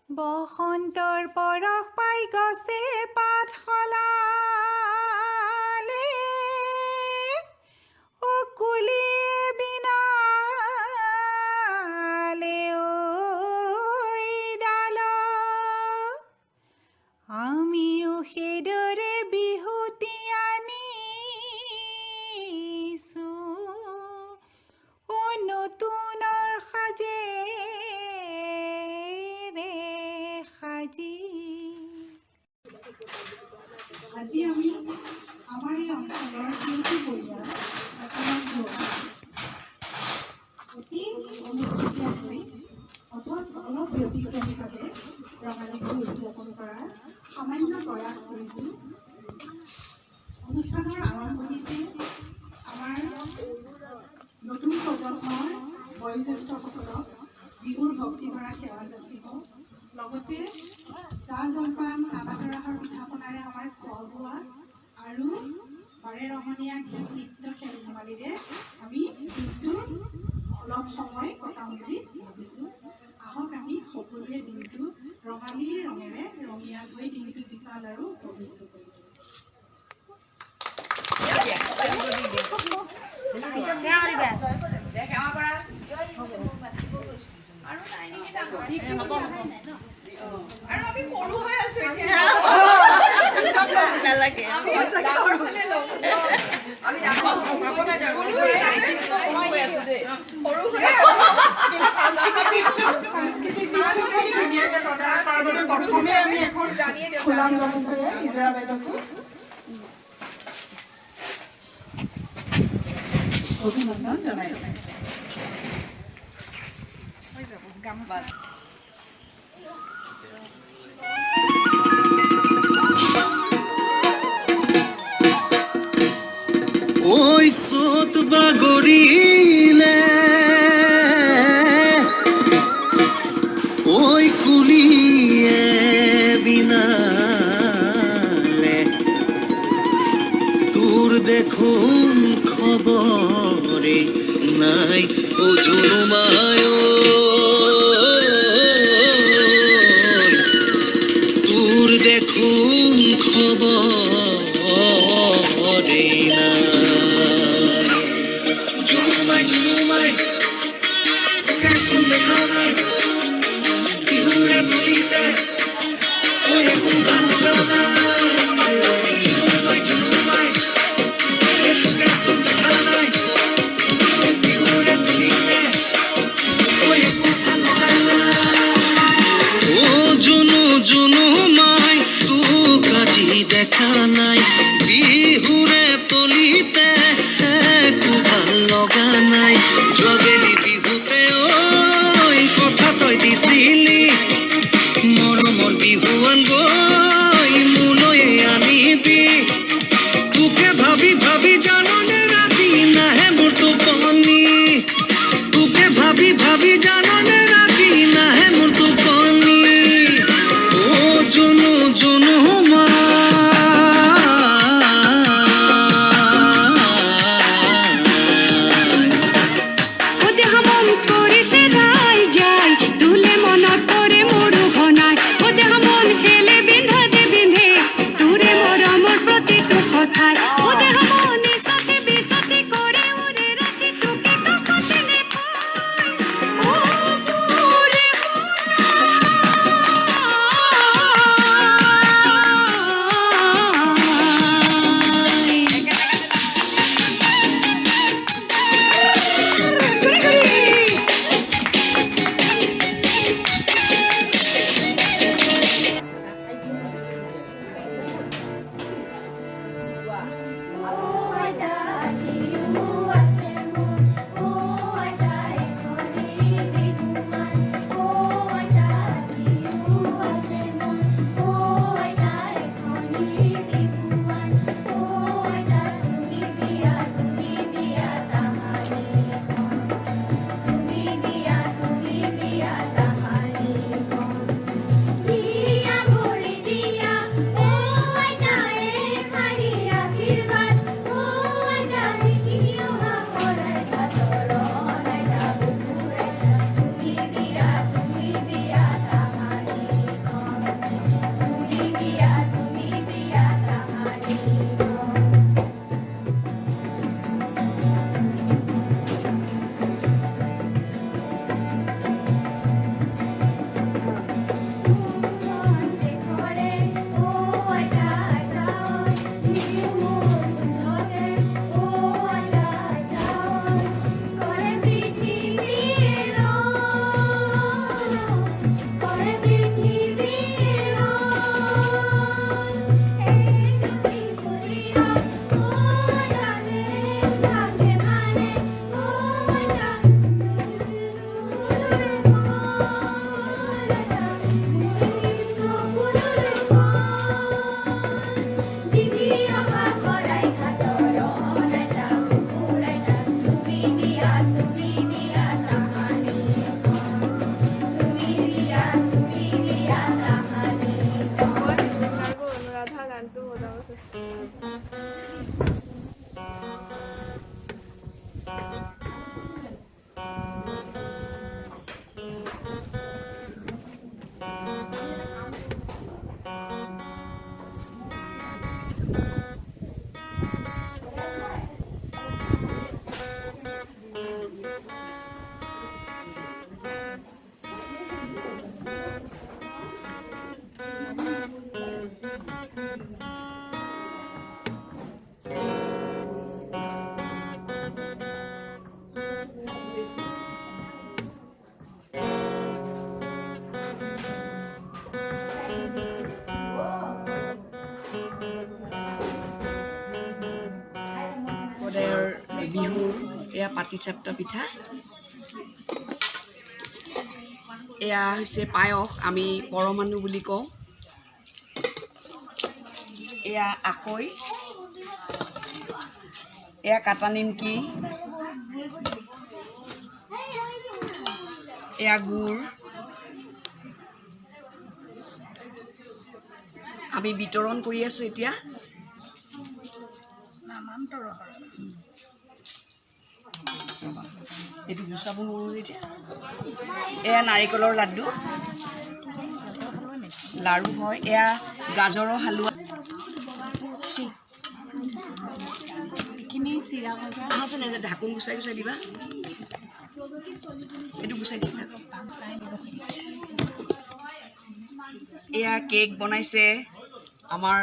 বসন্তৰ পৰশ পাই গছে পাত সলালে ও কুলিয়ে বিনালে ঐ ডাল আমিও সেইদৰে বিহুতি আনিছো ও নতুনৰ সাজে আজি আমি আমাৰ এই অঞ্চলৰ তিনিটি পৰিয়াল অতি অনুষ্ঠিতভাৱে অলপ ব্যতিক্ৰমীভাৱে ৰঙালী বিহু উদযাপন কৰাৰ সামান্য প্ৰয়াস কৰিছোঁ। অনুষ্ঠানৰ আৰম্ভণিতে আমাৰ নতুন প্ৰজন্মৰ বয়োজ্যেষ্ঠসকলক বিহুৰ ভক্তিভৰা সেৱা যাচিব। লগতে চাহ জলপান নানাতৰাহৰ পিঠা পনাৰে আমাৰ খোৱা বোৱা আৰু বাৰে ৰহণীয়া গীত নৃত্য খেল ধেমালিৰে আমি দিনটোৰ অলপ সময় কটাম বুলি ভাবিছোঁ। আহক আমি সকলোৱে দিনটো ৰঙালী ৰঙেৰে ৰঙীয়াল হৈ দিনটো জীপাল আৰু উপভোগ কৰিম। অভিনন্দন জনাইছোঁ। ঐ চোত বাগৰিলে ঐ কুলিয়ে বিনালে তোৰ দেখোন খবৰে নাই ও জনমায় তোৰ দেখোন খবৰে নাই জনমায় দেখোন দেখা নাই বিহুৰে বলিতে ঐ একো গান লগা নাই জনমায় দেখোন দেখা নাই বিহুৰে বলিতে ঐ একো গান লগা নাই ও জুনু মাই তোক আজি দেখা নাই বিহুৰে তলিতে একো ভাল লগা নাই যোৱাবেলি বিহুতে ঐ কথা তই দিছিলি মৰমৰ বিহুৱান গৈ মোলৈ আনিবি তোকে ভাবি ভাবি জাননে ৰাতি নাহে মোৰ টোপনি তোকে ভাবি ভাবি জাননে ৰাতি নাহে মোৰ টোপনি ও জুনু মা ও পাটিচাপ্টা পিঠা এয়া হৈছে পায়স আমি পৰমাণু বুলি কওঁ এয়া আখৈ এয়া কাটা নিমকি এয়া গুড় আমি বিতৰণ কৰি আছোঁ এতিয়া এইটো গুচাব নোৱাৰোঁ এতিয়া এয়া নাৰিকলৰ লাড্ডু লাড়ু হয় এয়া গাজৰৰ হালোৱা আহাচোন এনে ঢাকোন গুচাই গুচাই দিবা এইটো গুচাই দিবা এয়া কেক বনাইছে আমাৰ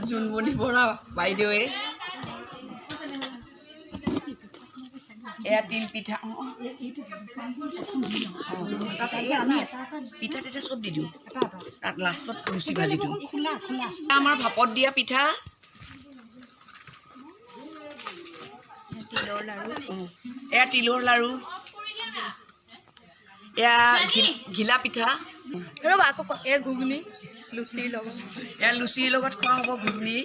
জোনমণি বৰা বাইদেৱে এয়া তিল পিঠা তাত পিঠা তেতিয়া চব দি দিওঁ তাত লাষ্টত লুচি ভাজি দিওঁ আমাৰ ভাপত দিয়া পিঠা এয়া তিলৰ লাড়ু এয়া ঘিলা পিঠা ৰ'বা আকৌ এয়া ঘুগুনি লুচিৰ লগত এয়া লুচিৰ লগত খোৱা হ'ব ঘুগুনি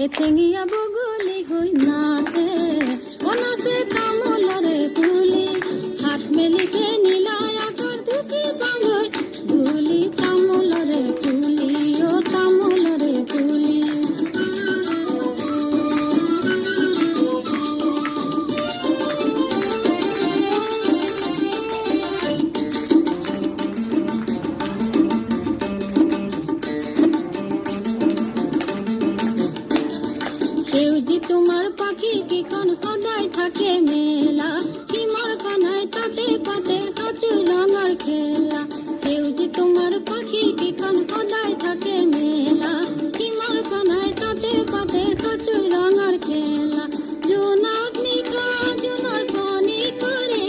এটেঙিয়া বগলী হৈ নাচে অনাচে তামোলৰে পুলি হাত মেলিছে নীলাই আকাশ ঢুকি পাগৈ বুলি তামোলৰে পুলি অ তামোলৰে পুলি তোমাৰ পাখি কিখন সদায় থাকে মেলা কিমৰ কনাই তাতে পাতে কাটো ৰঙৰ খেলা সেউজী তোমাৰ পাখি কিখন সদায় থাকে মেলা কিমৰ কনাই তাতে পাতে কাটো ৰঙৰ খেলা জোনাক নিকা জোনৰ কণী কৰে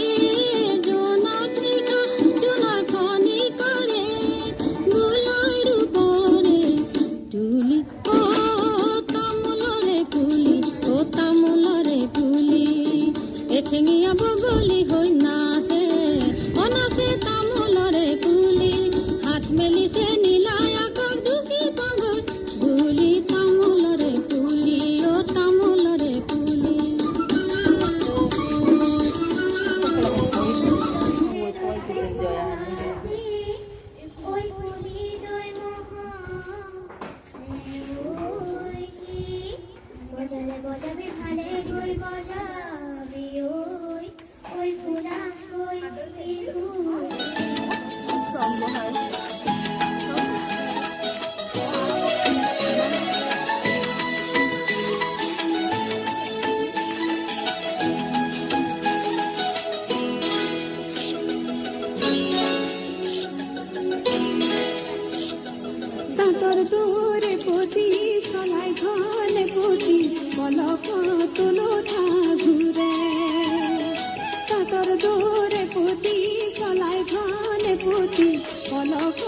জোনাক নিকা জোনৰ কণী কৰে গোলাই ৰূপৰে তুলি তামোলৰে পুলি এঠেঙীয়া বগলী হৈ নাচে অনাচে তামোলৰে পুলি হাত মেলিছে নীলাই আকাশ ঢুকি পাগৈ বুলি তামোলৰে পুলি অ তামোলৰে পুলি বজাবে ভালে গৈ বজাবি ওই ফুলাম গৈ বিহু দূৰে পতি চলাই ঘনে পতি পলক তুলুঠা ঘূৰে তাঁতৰ দূৰে পতি চলাই ঘনে পতি পলক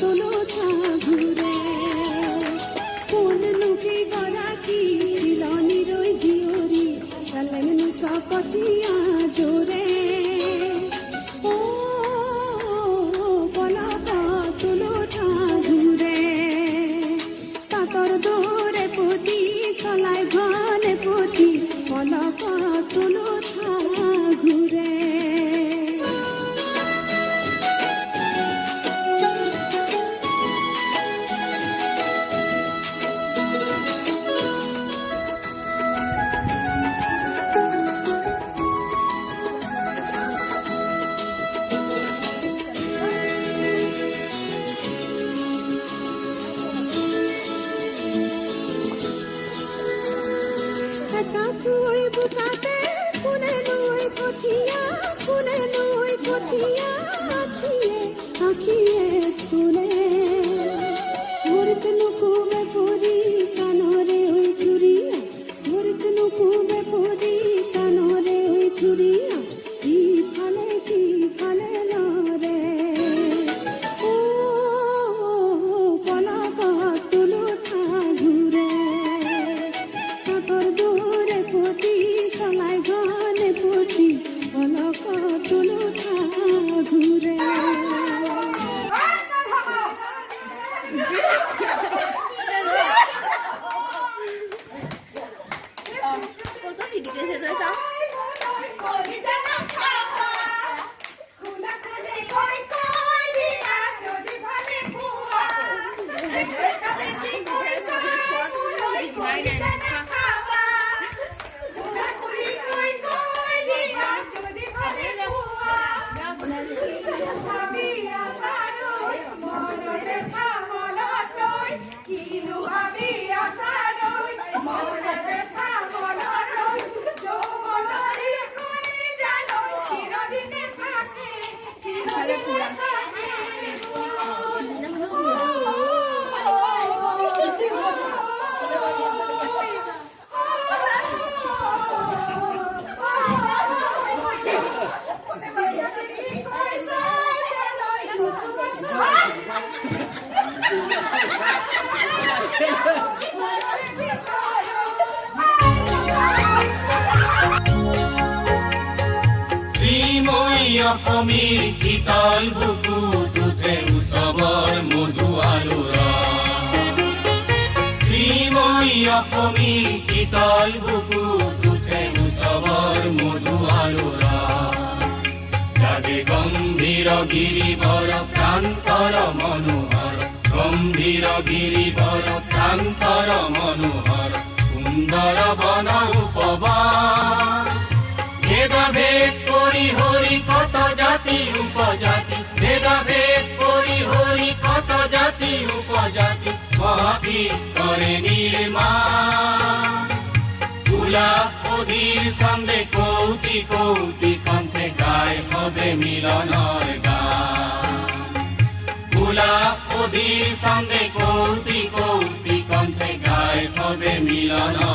তুলুঠা ঘূৰে কোন লোকে গৰাকী চিলনি ৰৈ জীয়ৰী চালেন চকতীয়া জোৰে চলাই ঘনে পতি পলক তুলুঠা ঘূৰে কাকুই বুকাতে কোনে নৈ কঠিয়া আখিয়ে আখিয়ে তোলে মূর্ত নুকুবে পরি কানরে ওই ফুরিয়া মূর্ত নুকুবে পরি কানরে ওই ফুরিয়া কি ফালে লরে ও পলক তুলুঠা ঘূৰে তাঁতৰ দূৰে পতি চলাই ঘনে পতি পলক তুলুঠা ঘূৰে অসমীৰ শীতল বুকুটোতে উৎসৱৰ মধু আলোৰা শ্ৰীময়ী অসমীৰ শীতল বুকুটোতে উৎসৱৰ মধু আলোৰা যাদে গম্ভীৰ গিৰিবৰ প্ৰান্তৰ মনোহৰ গম্ভীৰ গিৰিবৰ প্ৰান্তৰ মনোহৰ সুন্দৰ বন উপবন ভেদাভেদ কৰি হৰি কত জাতি উপজাতি ভেদাভেদ কৰি হৰি কত জাতি উপজাতি মহাবীৰ কৰে নিৰ্মাণ গোলাপ অধীৰ ছন্দে কৌতি কৌতি কণ্ঠে গায় হবে মিলনৰ গান গোলাপ অধীৰ ছন্দে কৌতি কৌতি কণ্ঠে গায় হবে মিলনৰ